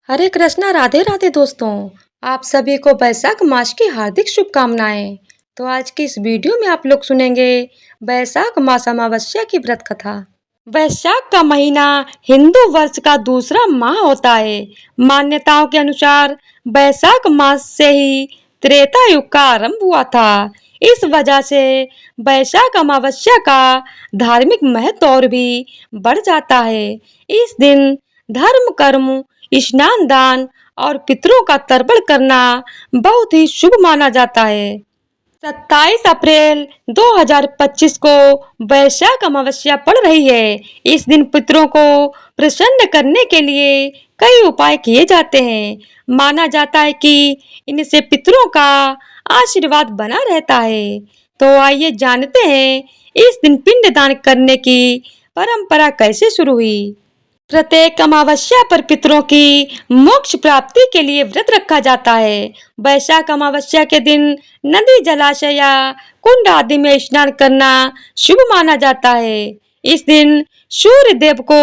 हरे कृष्णा, राधे राधे दोस्तों। आप सभी को वैशाख मास की हार्दिक शुभकामनाएं। तो आज की इस वीडियो में आप लोग सुनेंगे वैशाख मास अमावस्या की व्रत कथा। वैशाख का महीना हिंदू वर्ष का दूसरा माह होता है। मान्यताओं के अनुसार वैशाख मास से ही त्रेता युग का आरंभ हुआ था। इस वजह से वैशाख अमावस्या का धार्मिक महत्व और भी बढ़ जाता है। इस दिन धर्म कर्म, स्नान दान और पितरों का तर्पण करना बहुत ही शुभ माना जाता है। 27 अप्रैल 2025 को वैशाख अमावस्या पड़ रही है। इस दिन पितरों को प्रसन्न करने के लिए कई उपाय किए जाते हैं। माना जाता है कि इनसे पितरों का आशीर्वाद बना रहता है। तो आइए जानते हैं इस दिन पिंडदान करने की परंपरा कैसे शुरू हुई। प्रत्येक अमावस्या पर पितरों की मोक्ष प्राप्ति के लिए व्रत रखा जाता है। वैशाख अमावस्या के दिन नदी, जलाशय या कुंड आदि में स्नान करना शुभ माना जाता है। इस दिन सूर्य देव को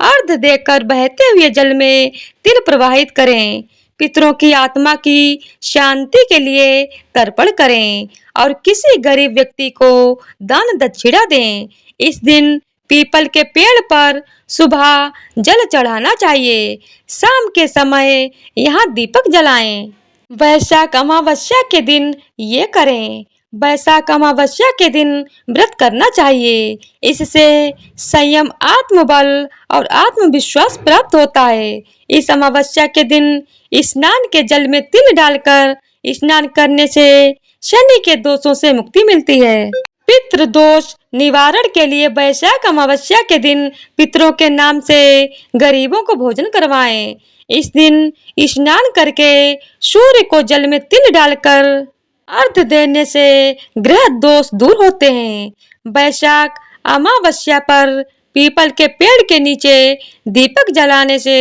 अर्घ्य देकर बहते हुए जल में तिल प्रवाहित करें। पितरों की आत्मा की शांति के लिए तर्पण करें और किसी गरीब व्यक्ति को दान दक्षिणा दें। इस दिन पीपल के पेड़ पर सुबह जल चढ़ाना चाहिए। शाम के समय यहाँ दीपक जलाएं। वैशाख अमावस्या के दिन ये करें। वैशाख अमावस्या के दिन व्रत करना चाहिए। इससे संयम, आत्मबल और आत्मविश्वास प्राप्त होता है। इस अमावस्या के दिन स्नान के जल में तिल डालकर स्नान करने से शनि के दोषों से मुक्ति मिलती है। पितृ दोष निवारण के लिए वैशाख अमावस्या के दिन पितरों के नाम से गरीबों को भोजन करवाएं। इस दिन स्नान करके सूर्य को जल में तिल डालकर अर्घ्य देने से ग्रह दोष दूर होते हैं। वैशाख अमावस्या पर पीपल के पेड़ के नीचे दीपक जलाने से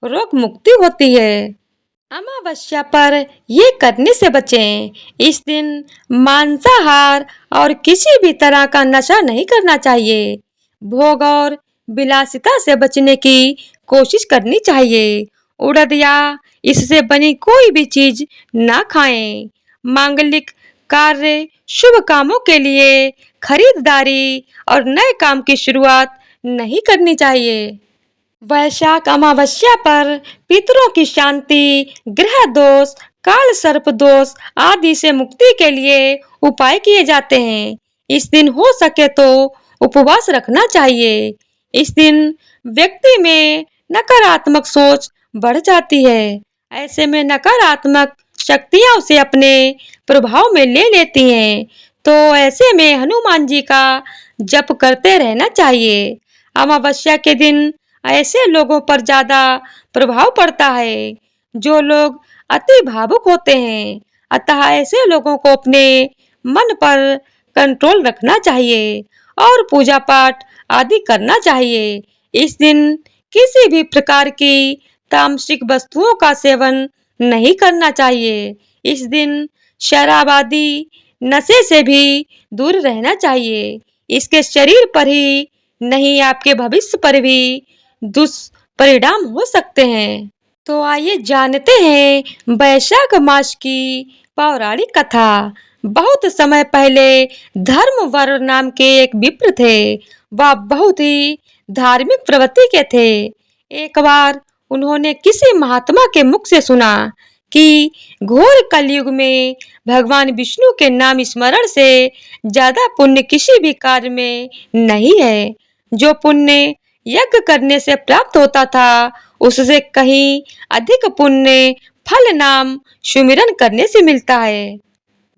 रोग मुक्ति होती है। अमावस्या पर ये करने से बचें। इस दिन मांसाहार और किसी भी तरह का नशा नहीं करना चाहिए। भोग और विलासिता से बचने की कोशिश करनी चाहिए। उड़द या इससे बनी कोई भी चीज ना खाएं। मांगलिक कार्य, शुभ कामों के लिए खरीदारी और नए काम की शुरुआत नहीं करनी चाहिए। वैशाख अमावस्या पर पितरों की शांति, ग्रह दोष, काल सर्प दोष आदि से मुक्ति के लिए उपाय किए जाते हैं। इस दिन हो सके तो उपवास रखना चाहिए। इस दिन व्यक्ति में नकारात्मक सोच बढ़ जाती है। ऐसे में नकारात्मक शक्तियां उसे अपने प्रभाव में ले लेती हैं। तो ऐसे में हनुमान जी का जप करते रहना चाहिए। अमावस्या के दिन ऐसे लोगों पर ज्यादा प्रभाव पड़ता है जो लोग अति भावुक होते हैं। अतः ऐसे लोगों को अपने मन पर कंट्रोल रखना चाहिए और पूजा पाठ आदि करना चाहिए। इस दिन किसी भी प्रकार की तामसिक वस्तुओं का सेवन नहीं करना चाहिए। इस दिन शराब आदि नशे से भी दूर रहना चाहिए। इसके शरीर पर ही नहीं, आपके भविष्य पर भी दुष्परिणाम हो सकते हैं। तो आइए जानते हैं वैशाख मास की पौराणिक कथा। बहुत समय पहले धर्मवर नाम के एक विप्र थे। वह बहुत ही धार्मिक प्रवृत्ति के थे। एक बार उन्होंने किसी महात्मा के मुख से सुना कि घोर कलयुग में भगवान विष्णु के नाम स्मरण से ज्यादा पुण्य किसी भी कार्य में नहीं है। जो पुण्य यज्ञ करने से प्राप्त होता था, उससे कहीं अधिक पुण्य फल नाम सुमिरन करने से मिलता है।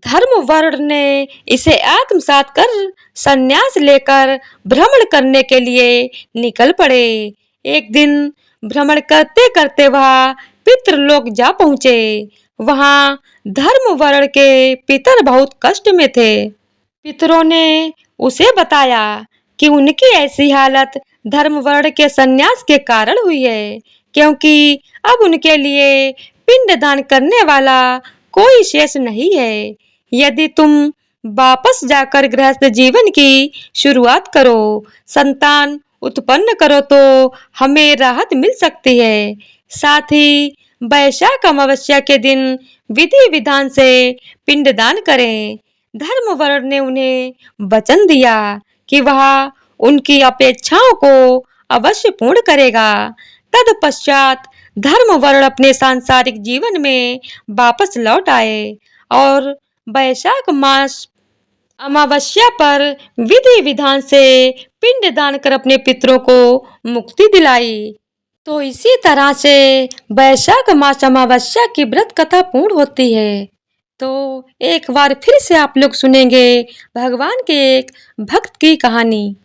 धर्मवर्ण ने इसे आत्मसात कर संन्यास लेकर भ्रमण करने के लिए निकल पड़े। एक दिन भ्रमण करते करते वह पितृलोक जा पहुँचे। वहाँ धर्मवर्ण के पितर बहुत कष्ट में थे। पितरों ने उसे बताया कि उनकी ऐसी हालत धर्मवर्ण के संन्यास के कारण हुई है, क्योंकि अब उनके लिए पिंडदान करने वाला कोई शेष नहीं है। यदि तुम वापस जाकर गृहस्थ जीवन की शुरुआत करो, संतान उत्पन्न करो तो हमें राहत मिल सकती है। साथ ही वैशाख अमावस्या के दिन विधि विधान से पिंडदान करें। धर्म वर्ण ने उन्हें वचन दिया कि वह उनकी अपेक्षाओं को अवश्य पूर्ण करेगा। तत्पश्चात धर्म वर्ण अपने सांसारिक जीवन में वापस लौट आए और वैशाख मास अमावस्या पर विधि विधान से पिंड दान कर अपने पितरों को मुक्ति दिलाई। तो इसी तरह से वैशाख मास अमावस्या की व्रत कथा पूर्ण होती है। तो एक बार फिर से आप लोग सुनेंगे भगवान के एक भक्त की कहानी।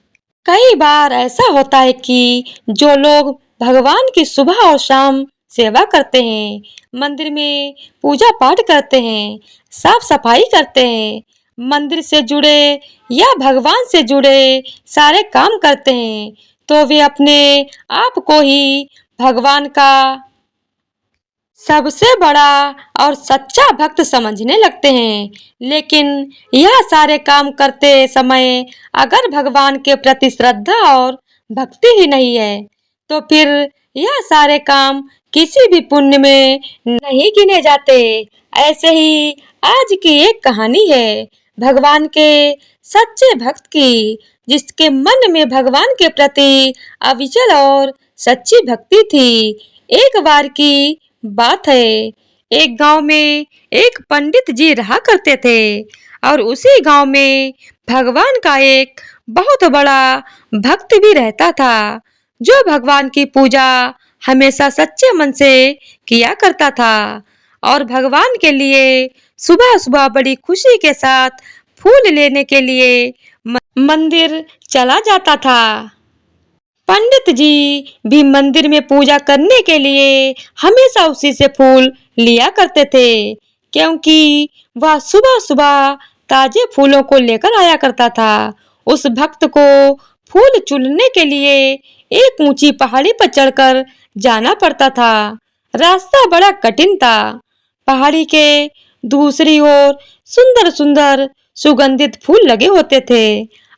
कई बार ऐसा होता है कि जो लोग भगवान की सुबह और शाम सेवा करते हैं, मंदिर में पूजा पाठ करते हैं, साफ सफाई करते हैं, मंदिर से जुड़े या भगवान से जुड़े सारे काम करते हैं, तो वे अपने आप को ही भगवान का सबसे बड़ा और सच्चा भक्त समझने लगते हैं। लेकिन यह सारे काम करते समय अगर भगवान के प्रति श्रद्धा और भक्ति ही नहीं है, तो फिर यह सारे काम किसी भी पुण्य में नहीं गिने जाते। ऐसे ही आज की एक कहानी है भगवान के सच्चे भक्त की, जिसके मन में भगवान के प्रति अविचल और सच्ची भक्ति थी। एक बार की बात है, एक गांव में एक पंडित जी रहा करते थे और उसी गांव में भगवान का एक बहुत बड़ा भक्त भी रहता था, जो भगवान की पूजा हमेशा सच्चे मन से किया करता था और भगवान के लिए सुबह सुबह बड़ी खुशी के साथ फूल लेने के लिए मंदिर चला जाता था। पंडित जी भी मंदिर में पूजा करने के लिए हमेशा उसी से फूल लिया करते थे, क्योंकि वह सुबह सुबह ताजे फूलों को लेकर आया करता था। उस भक्त को फूल चुनने के लिए एक ऊंची पहाड़ी पर चढ़कर जाना पड़ता था। रास्ता बड़ा कठिन था। पहाड़ी के दूसरी ओर सुंदर सुंदर सुगंधित फूल लगे होते थे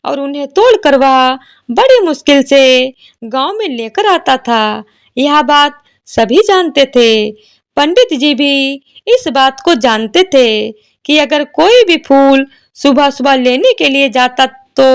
और उन्हें तोड़कर वह बड़ी मुश्किल से गांव में लेकर आता था। यह बात सभी जानते थे। पंडित जी भी इस बात को जानते थे कि अगर कोई भी फूल सुबह सुबह लेने के लिए जाता तो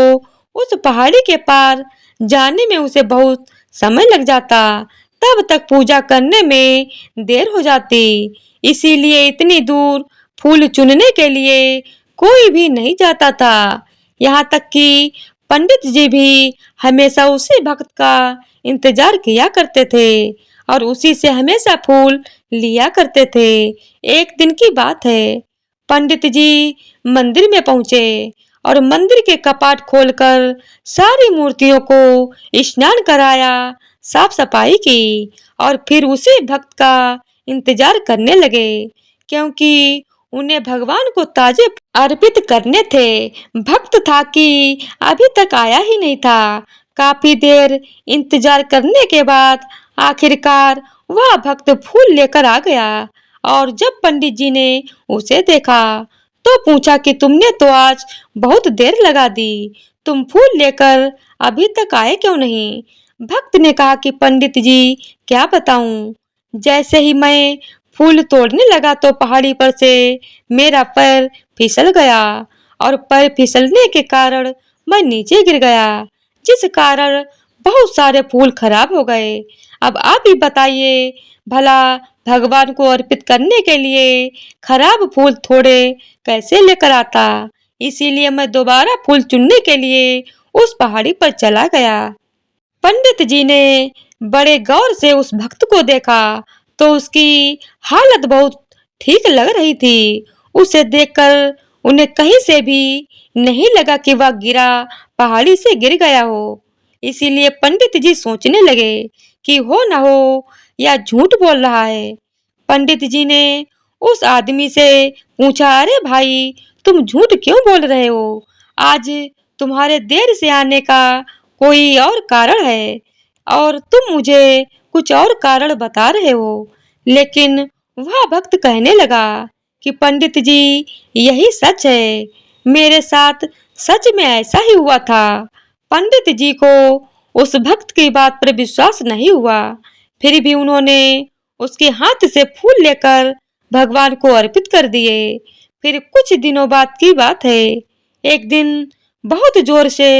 उस पहाड़ी के पार जाने में उसे बहुत समय लग जाता, तब तक पूजा करने में देर हो जाती। इसीलिए इतनी दूर फूल चुनने के लिए कोई भी नहीं जाता था। यहाँ तक कि पंडित जी भी हमेशा उसी भक्त का इंतजार किया करते थे और उसी से हमेशा फूल लिया करते थे। एक दिन की बात है, पंडित जी मंदिर में पहुंचे और मंदिर के कपाट खोलकर सारी मूर्तियों को स्नान कराया, साफ सफाई की और फिर उसी भक्त का इंतजार करने लगे, क्योंकि उन्हें भगवान को ताजे अर्पित करने थे। भक्त था कि अभी तक आया ही नहीं था। काफी देर इंतजार करने के बाद आखिरकार वह भक्त फूल लेकर आ गया और जब पंडित जी ने उसे देखा तो पूछा कि तुमने तो आज बहुत देर लगा दी, तुम फूल लेकर अभी तक आए क्यों नहीं? भक्त ने कहा कि पंडित जी क्या बताऊं, जैसे ही मैं फूल तोड़ने लगा तो पहाड़ी पर से मेरा पैर फिसल गया और पैर फिसलने के कारण मैं नीचे गिर गया, जिस कारण बहुत सारे फूल खराब हो गए। अब आप ही बताइए, भला भगवान को अर्पित करने के लिए खराब फूल थोड़े कैसे लेकर आता? इसीलिए मैं दोबारा फूल चुनने के लिए उस पहाड़ी पर चला गया। पंडित जी ने बड़े गौर से उस भक्त को देखा तो उसकी हालत बहुत ठीक लग रही थी। उसे देखकर उन्हें कहीं से भी नहीं लगा कि वह गिरा पहाड़ी से गिर गया हो। इसीलिए पंडित जी सोचने लगे कि हो न हो या झूठ बोल रहा है। पंडित जी ने उस आदमी से पूछा, अरे भाई, तुम झूठ क्यों बोल रहे हो? आज तुम्हारे देर से आने का कोई और कारण है और तुम मुझे कुछ और कारण बता रहे हो। लेकिन वह भक्त कहने लगा कि पंडित जी, यही सच है, मेरे साथ सच में ऐसा ही हुआ था। पंडित जी को उस भक्त की बात पर विश्वास नहीं हुआ, फिर भी उन्होंने उसके हाथ से फूल लेकर भगवान को अर्पित कर दिए। फिर कुछ दिनों बाद की बात है। एक दिन बहुत जोर से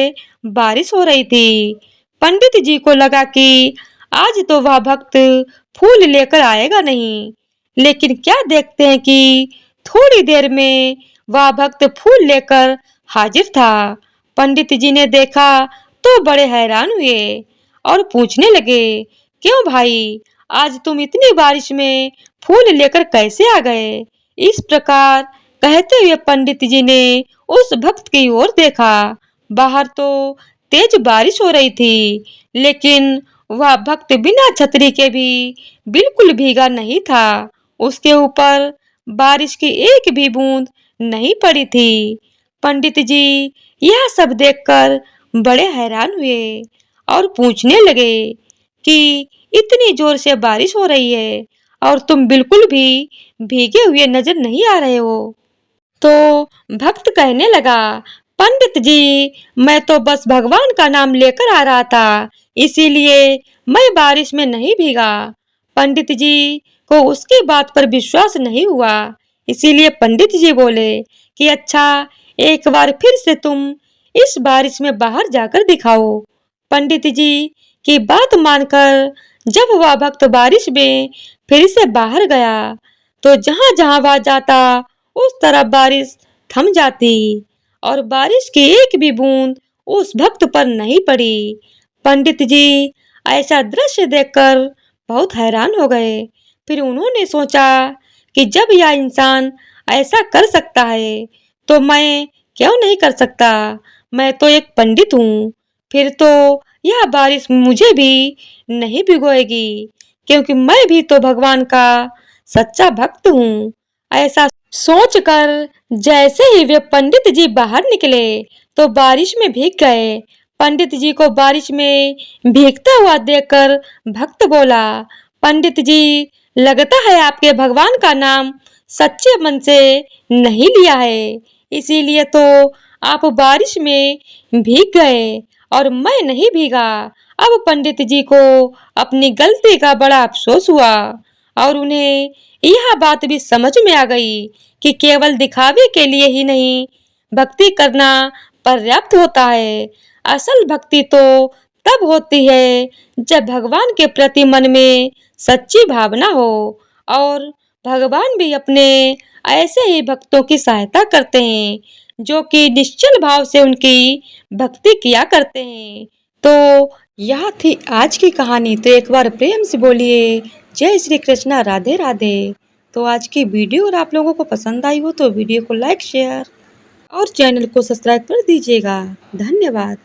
बारिश हो रही थी। पंडित जी को लगा कि आज तो वह भक्त फूल लेकर आएगा नहीं। लेकिन क्या देखते हैं कि थोड़ी देर में वह भक्त फूल लेकर हाजिर था। पंडित जी ने देखा तो बड़े हैरान हुए और पूछने लगे, क्यों भाई, आज तुम इतनी बारिश में फूल लेकर कैसे आ गए? इस प्रकार कहते हुए पंडित जी ने उस भक्त की ओर देखा। बाहर तो तेज बारिश हो रही थी, लेकिन वह भक्त बिना छतरी के भी बिल्कुल भीगा नहीं था। उसके ऊपर बारिश की एक भी बूंद नहीं पड़ी थी। पंडित जी यह सब देखकर बड़े हैरान हुए और पूछने लगे कि इतनी जोर से बारिश हो रही है और तुम बिल्कुल भी भीगे हुए नजर नहीं आ रहे हो। तो भक्त कहने लगा, पंडित जी, मैं तो बस भगवान का नाम लेकर आ रहा था, इसीलिए मैं बारिश में नहीं भीगा। पंडित जी को उसकी बात पर विश्वास नहीं हुआ, इसीलिए पंडित जी बोले कि अच्छा, एक बार फिर से तुम इस बारिश में बाहर जाकर दिखाओ। पंडित जी की बात मानकर जब वह भक्त बारिश में फिर से बाहर गया, तो जहां जहां वह जाता उस तरफ बारिश थम जाती और बारिश की एक भी बूंद उस भक्त पर नहीं पड़ी। पंडित जी ऐसा दृश्य देखकर बहुत हैरान हो गए। फिर उन्होंने सोचा कि जब यह इंसान ऐसा कर सकता है, तो मैं क्यों नहीं कर सकता? मैं तो एक पंडित हूँ। फिर तो यह बारिश मुझे भी नहीं भिगोएगी, क्योंकि मैं भी तो भगवान का सच्चा भक्त हूँ। ऐसा सोचकर जैसे ही वे पंडित जी बाहर निकले, तो बारिश में भीग गए। पंडित जी को बारिश में भीगता हुआ देखकर भक्त बोला, पंडित जी, लगता है आपके भगवान का नाम सच्चे मन से नहीं लिया है, इसीलिए तो आप बारिश में भीग गए और मैं नहीं भीगा। अब पंडित जी को अपनी गलती का बड़ा अफसोस हुआ और उन्हें यह बात भी समझ में आ गई कि केवल दिखावे के लिए ही नहीं, भक्ति करना पर्याप्त होता है। असल भक्ति तो तब होती है जब भगवान के प्रति मन में सच्ची भावना हो, और भगवान भी अपने ऐसे ही भक्तों की सहायता करते हैं जो कि निश्चल भाव से उनकी भक्ति किया करते हैं। तो यह थी आज की कहानी। तो एक बार प्रेम से बोलिए जय श्री कृष्णा, राधे राधे। तो आज की वीडियो अगर आप लोगों को पसंद आई हो तो वीडियो को लाइक, शेयर और चैनल को सब्सक्राइब कर दीजिएगा। धन्यवाद।